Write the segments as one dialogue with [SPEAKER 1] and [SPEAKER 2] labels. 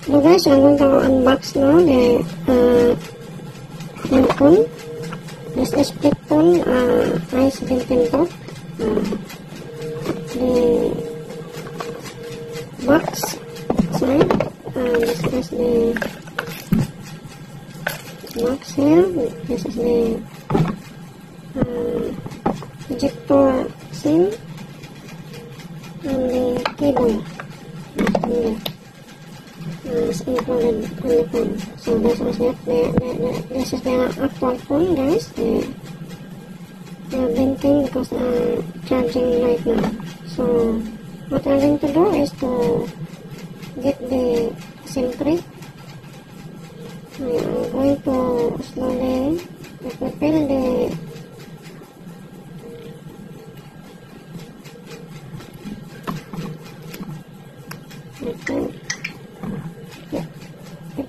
[SPEAKER 1] So guys, I'm going to unbox now the Pantone. This is Pantone i17 Top. The box side. This is the box here. This is the ejector SIM and the cable. Is included on the phone. So this is this is the actual phone, guys. They're blinking because charging right now. So what I'm going to do is to get the SIM tray. I'm going to slowly prepare the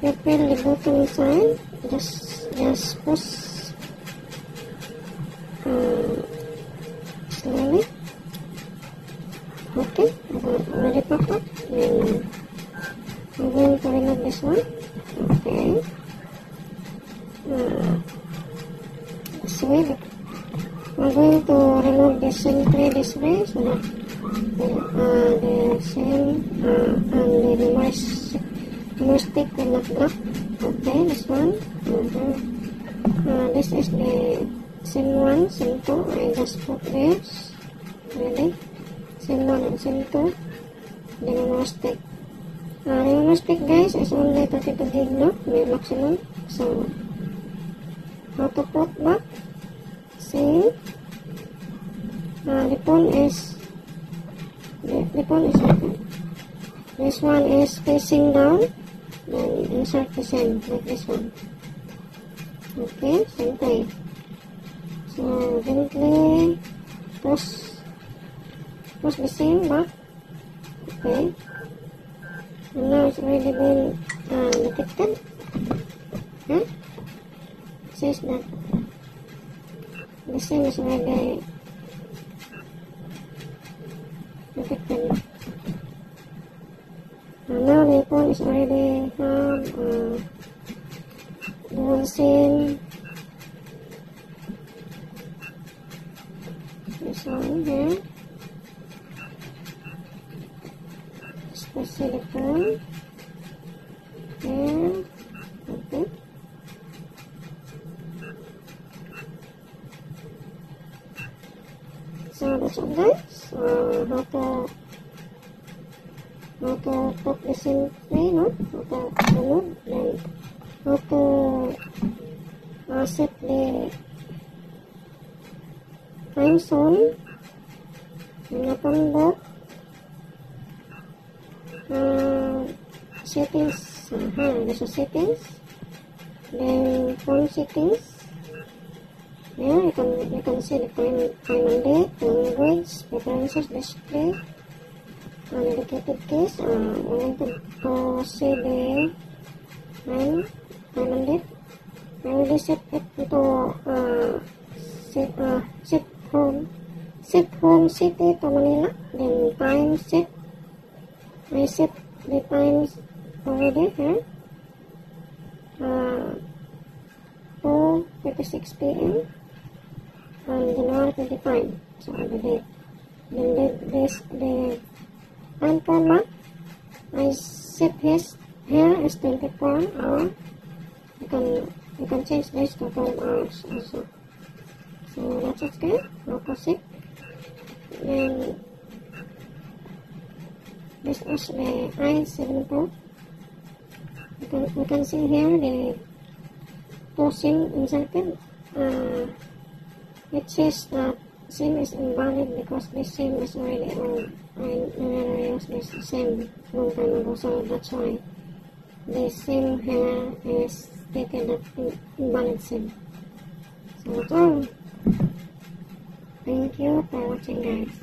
[SPEAKER 1] prepare the bottom side. Just push slowly. Okay, already popped up. And I'm going to remove this one. Okay. This way. I'm going to remove the SIM tray this way so that the SIM and the memory stick will not drop. Okay, this one. This is the SIM 1, SIM 2. I just put this. Ready? SIM 1 and SIM 2. The memory stick. The memory stick, guys, is only 32 gig, no? May maximum. So, how to put back? See? The phone is open. This one is facing down. Then insert the SIM like this one. Okay, same time. So gently push the SIM back. Okay. And now it's already been detected. It says that the SIM is already detected. And now the phone is already have dual SIM. This one here. Just see the phone. Here. Okay. So that's all, guys. How to put the SIM tray, no? How to remove, then how to set the time zone and upon both settings. There's a settings, then phone settings. Yeah, you can see the time and date, language, preferences, display, dedicated case. I'm going to see the time and date. I already set it to set home city to Manila. Then time set. I set the times already here. 2:56 p.m. on January 25. So the date. Then the time format, I set his here is 24 hours. You can change this to 12 hours also. So that's it, guys. I'll proceed. Then this is the i7 Pro. You can see here the two SIM inserted. It says that SIM is invalid because this SIM is already old. I never used this SIM long time ago, so that's why the SIM here is stated that invalid SIM. So that's all. Thank you for watching, guys.